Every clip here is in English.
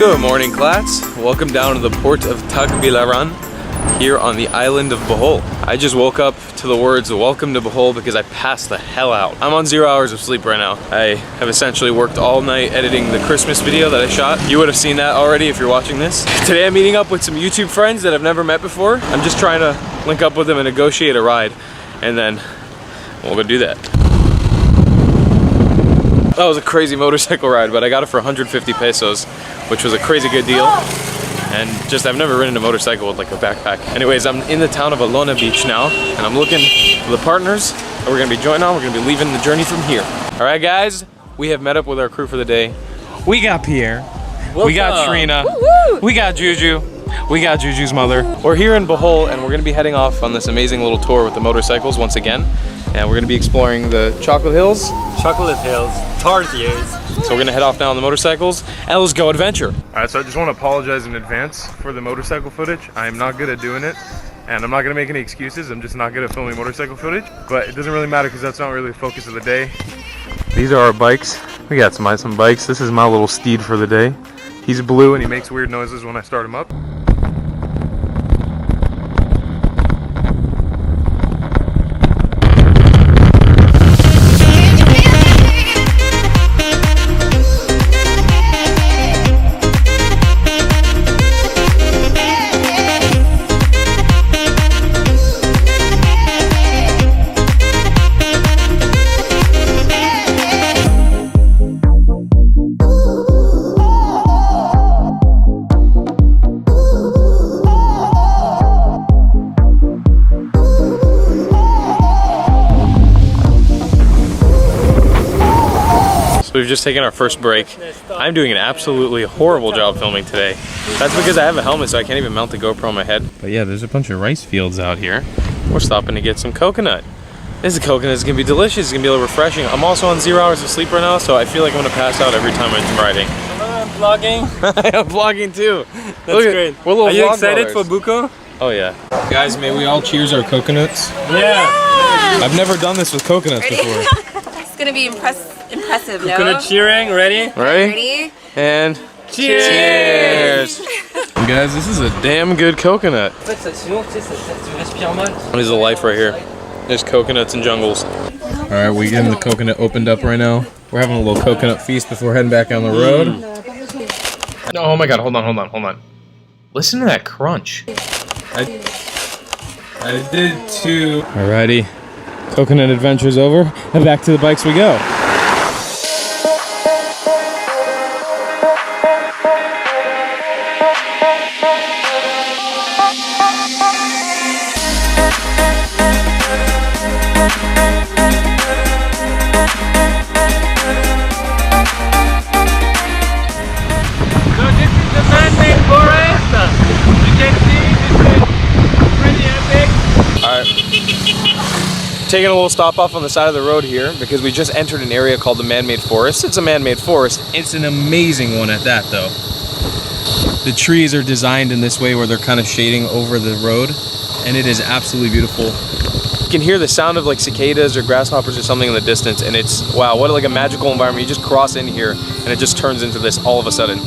Good morning, Clats. Welcome down to the port of Tagbilaran here on the island of Bohol. I just woke up to the words welcome to Bohol because I passed the hell out. I'm on 0 hours of sleep right now. I have essentially worked all night editing the Christmas video that I shot. You would have seen that already if you're watching this. Today I'm meeting up with some YouTube friends that I've never met before. I'm just trying to link up with them and negotiate a ride, and then we'll go do that. That was a crazy motorcycle ride, but I got it for 150 pesos, which was a crazy good deal. And just, I've never ridden a motorcycle with like a backpack. Anyways, I'm in the town of Alona Beach now, and I'm looking for the partners that we're gonna be joining on. We're gonna be leaving the journey from here. All right, guys, we have met up with our crew for the day. We got Pierre, we got Trina, we got Juju, we got Juju's mother. We're here in Bohol, and we're gonna be heading off on this amazing little tour with the motorcycles once again. And we're gonna be exploring the Chocolate Hills. Chocolate Hills, Tarsiers. So we're gonna head off now on the motorcycles, and let's go adventure. All right, so I just wanna apologize in advance for the motorcycle footage. I am not good at doing it, and I'm not gonna make any excuses. I'm just not good at filming motorcycle footage, but it doesn't really matter because that's not really the focus of the day. These are our bikes. We got some bikes. This is my little steed for the day. He's blue and he makes weird noises when I start him up. We've just taken our first break. I'm doing an absolutely horrible job filming today. That's because I have a helmet, so I can't even mount the GoPro on my head. But yeah, there's a bunch of rice fields out here. We're stopping to get some coconut. This coconut is gonna be delicious. It's gonna be a little refreshing. I'm also on 0 hours of sleep right now, so I feel like I'm gonna pass out every time I'm riding. I'm vlogging. I'm vlogging too. That's great. We're little Are you vlog excited brothers. for Buko? Oh yeah. Guys, may we all cheers our coconuts? Yeah. I've never done this with coconuts before. It's gonna be impressive, no? Coconut cheering, ready? Ready? And cheers! Guys, this is a damn good coconut. What is the life right here? There's coconuts and jungles. All right, we getting the coconut opened up right now. We're having a little coconut feast before heading back on the road. Oh my God, hold on. Listen to that crunch. I did too. Alrighty, coconut adventure's over, and back to the bikes we go. Taking a little stop off on the side of the road here because we just entered an area called the man-made forest. It's a man-made forest. It's an amazing one at that though. The trees are designed in this way where they're kind of shading over the road, and it is absolutely beautiful. You can hear the sound of like cicadas or grasshoppers or something in the distance, and it's, wow, what like a magical environment. You just cross in here and it just turns into this all of a sudden.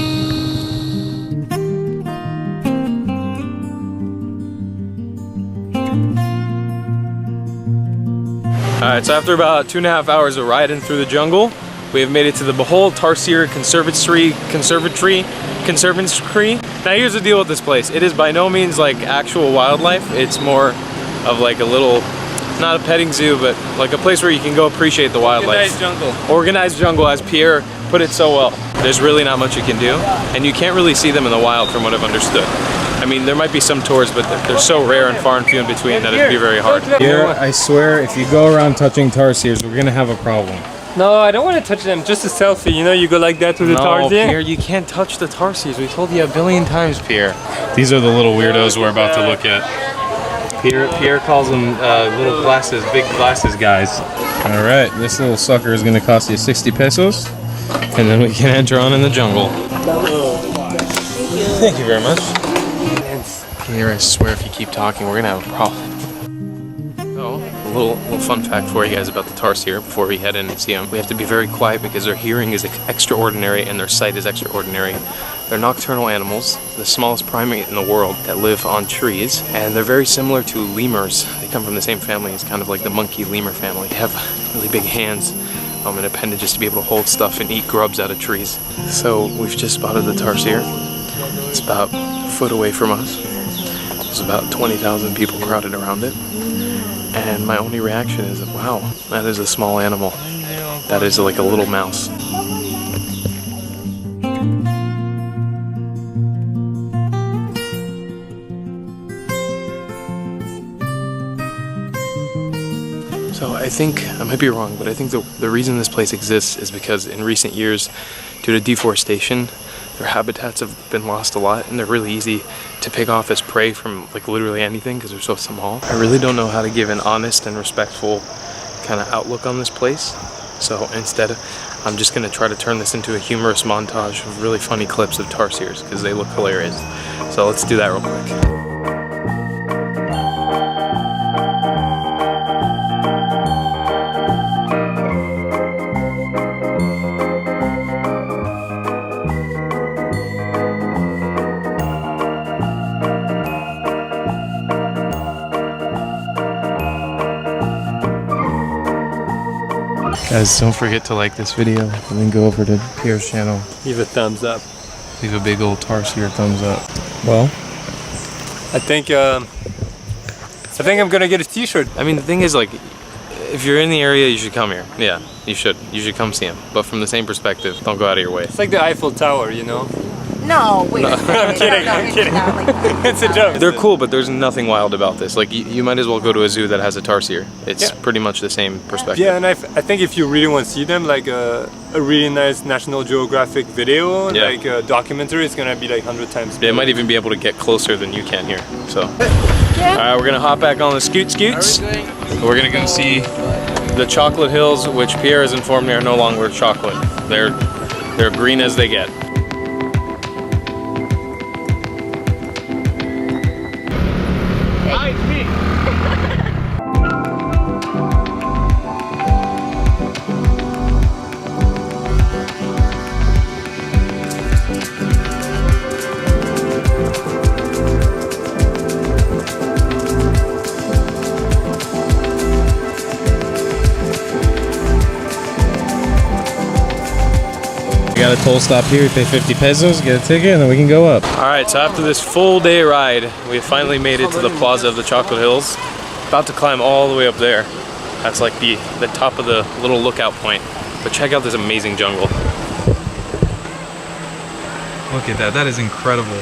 Alright, so after about 2.5 hours of riding through the jungle, we have made it to the Bohol Tarsier Conservatory. Now here's the deal with this place. It is by no means like actual wildlife. It's more of like a little, not a petting zoo, but like a place where you can go appreciate the wildlife. Organized jungle. Organized jungle, as Pierre put it so well. There's really not much you can do, and you can't really see them in the wild from what I've understood. I mean, there might be some tours, but they're so rare and far and few in between that it'd be very hard. Here, I swear, if you go around touching tarsiers, we're gonna have a problem. No, I don't want to touch them. Just a selfie. You know, you go like that to the tarsier. No, Pierre, you can't touch the tarsiers. We told you a billion times, Pierre. These are the little weirdos we're about to look at. Pierre calls them little glasses, big glasses guys. All right, this little sucker is gonna cost you 60 pesos, and then we can enter on in the jungle. Thank you very much. Pierre, I swear if you keep talking, we're gonna have a problem. So, a little fun fact for you guys about the tarsier before we head in and see them. We have to be very quiet because their hearing is extraordinary and their sight is extraordinary. They're nocturnal animals, the smallest primate in the world that live on trees, and they're very similar to lemurs. They come from the same family. It's kind of like the monkey lemur family. They have really big hands and appendages to be able to hold stuff and eat grubs out of trees. So we've just spotted the tarsier. It's about a foot away from us. There's about 20,000 people crowded around it. And my only reaction is, wow, that is a small animal. That is like a little mouse. So I think, I might be wrong, but I think the reason this place exists is because in recent years, due to deforestation, their habitats have been lost a lot, and they're really easy to pick off as prey from like literally anything because they're so small. I really don't know how to give an honest and respectful kind of outlook on this place. So instead, I'm just gonna try to turn this into a humorous montage of really funny clips of tarsiers because they look hilarious. So let's do that real quick. Guys, don't forget to like this video and then go over to Pierre's channel. Give a thumbs up. Leave a big old tarsier thumbs up. Well, I think I'm gonna get a t-shirt. I mean, the thing is, like, if you're in the area, you should come here. Yeah, you should. You should come see him. But from the same perspective, don't go out of your way. It's like the Eiffel Tower, you know? No, wait. I'm kidding, I'm kidding. It's a joke. They're cool, but there's nothing wild about this. Like, you might as well go to a zoo that has a tarsier. It's Yeah. pretty much the same perspective. Yeah, and I think if you really want to see them, like a really nice National Geographic video, Yeah. like a documentary, it's gonna be like 100 times They better. might even be able to get closer than you can here. So, all right, we're gonna hop back on the scoots. We're gonna go see the chocolate hills, which Pierre has informed me are no longer chocolate. They're green as they get. Hi, it's me. We got a toll stop here. We pay 50 pesos, get a ticket, and then we can go up. All right, so after this full day ride, we finally made it to the plaza of the Chocolate Hills. About to climb all the way up there. That's like the top of the little lookout point. But check out this amazing jungle. Look at that, that is incredible.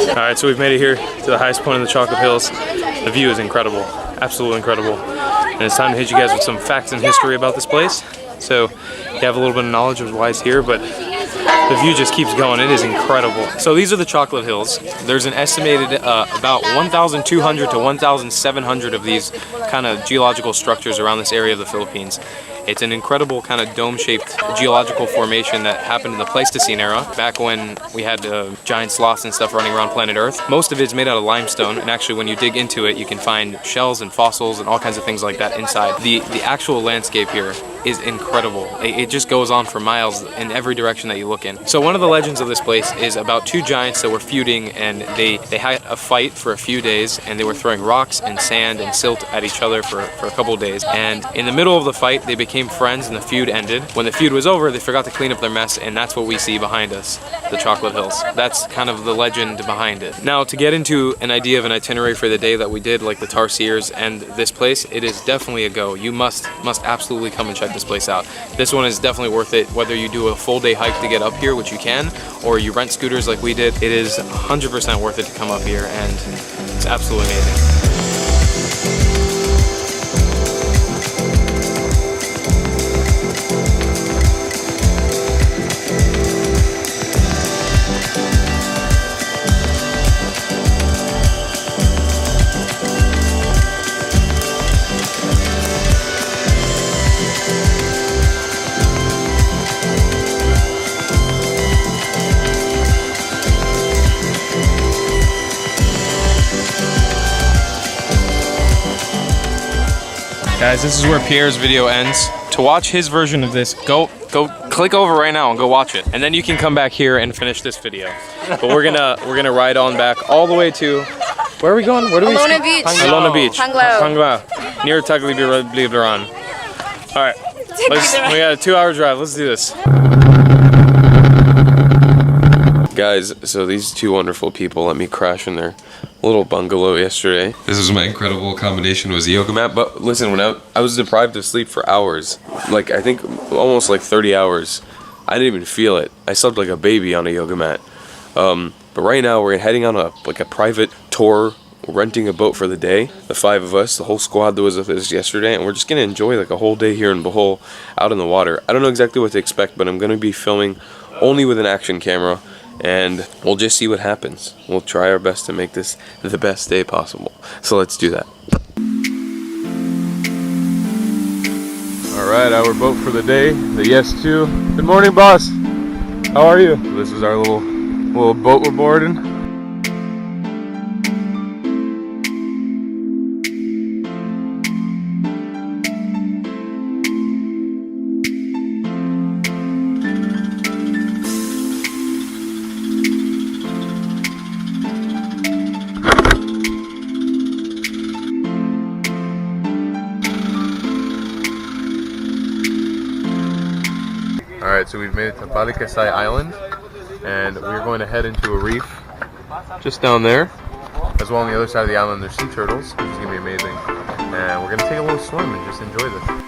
All right, so we've made it here to the highest point of the Chocolate Hills. The view is incredible, absolutely incredible. And it's time to hit you guys with some facts and history about this place. So you have a little bit of knowledge of why it's here, but the view just keeps going. It is incredible. So these are the Chocolate Hills. There's an estimated about 1,200 to 1,700 of these kind of geological structures around this area of the Philippines. It's an incredible kind of dome-shaped geological formation that happened in the Pleistocene era, back when we had giant sloths and stuff running around planet Earth. Most of it's made out of limestone, and actually when you dig into it, you can find shells and fossils and all kinds of things like that inside. The actual landscape here is incredible. It just goes on for miles in every direction that you look in. So one of the legends of this place is about two giants that were feuding, and they had a fight for a few days, and they were throwing rocks and sand and silt at each other for a couple of days. And in the middle of the fight, they became friends and the feud ended. When the feud was over, they forgot to clean up their mess, and that's what we see behind us, the Chocolate Hills. That's kind of the legend behind it. Now, to get into an idea of an itinerary for the day that we did, like the tarsiers and this place, it is definitely a go. You must absolutely come and check this place out. This one is definitely worth it, whether you do a full day hike to get up here, which you can, or you rent scooters like we did. It is 100% worth it to come up here, and it's absolutely amazing. Guys, this is where Pierre's video ends. to watch his version of this, go click over right now and go watch it. And then you can come back here and finish this video. But we're gonna ride on back all the way to, where are we going? Where do we Alona Beach. Alona Beach. Panglau. Panglau. Near Taglibiran. All right, we got a 2-hour drive. Let's do this. Guys, so these two wonderful people let me crash in their little bungalow yesterday. This is my incredible accommodation, was a yoga mat. But listen, when I was deprived of sleep for hours, like I think almost like 30 hours. I didn't even feel it. I slept like a baby on a yoga mat. But right now we're heading on a private tour. We're renting a boat for the day. The 5 of us, the whole squad that was with us yesterday, and we're just gonna enjoy like a whole day here in Bohol, out in the water. I don't know exactly what to expect, but I'm gonna be filming only with an action camera. And we'll just see what happens. We'll try our best to make this the best day possible. So let's do that. All right, our boat for the day, the Yes 2. Good morning, boss. How are you? This is our little boat we're boarding. Alright, so we've made it to Balikasay Island, and we're going to head into a reef just down there. As well on the other side of the island there's sea turtles, which is going to be amazing. And we're going to take a little swim and just enjoy this.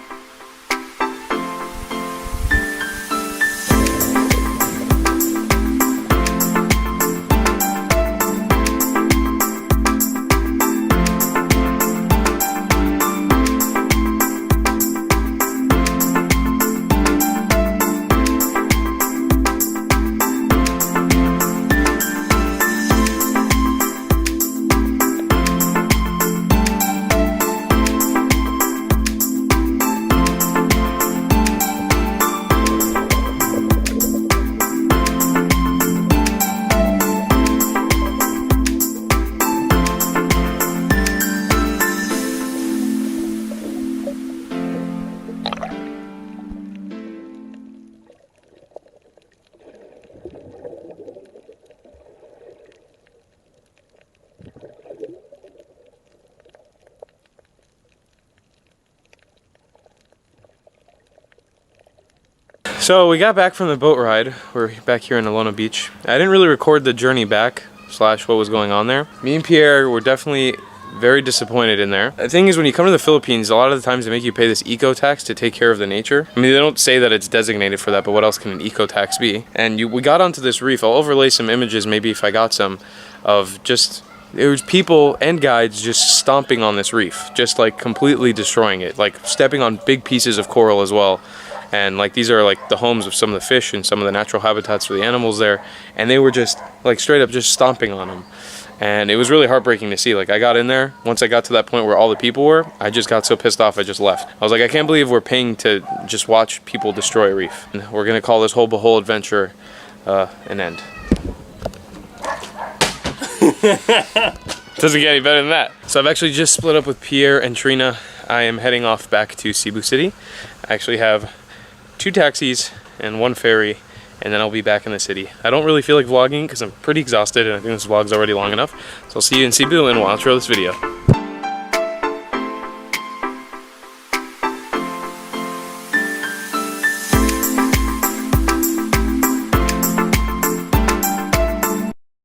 So we got back from the boat ride. We're back here in Alona Beach. I didn't really record the journey back / what was going on there. Me and Pierre were definitely very disappointed in there. The thing is, when you come to the Philippines, a lot of the times they make you pay this eco tax to take care of the nature. I mean, they don't say that it's designated for that, but what else can an eco tax be? And we got onto this reef. I'll overlay some images, maybe if I got some, of just, there was people and guides just stomping on this reef, just like completely destroying it, like stepping on big pieces of coral as well. And like these are like the homes of some of the fish and some of the natural habitats for the animals there, and they were just like straight up just stomping on them. And it was really heartbreaking to see. Like, I got in there, once I got to that point where all the people were, I just got so pissed off I just left. I was like, I can't believe we're paying to just watch people destroy a reef. And we're gonna call this whole Bohol adventure an end. Doesn't get any better than that. So I've actually just split up with Pierre and Trina. I am heading off back to Cebu City. I actually have 2 taxis and 1 ferry, and then I'll be back in the city. I don't really feel like vlogging because I'm pretty exhausted, and I think this vlog's already long enough. So I'll see you in Cebu and we'll outro this video.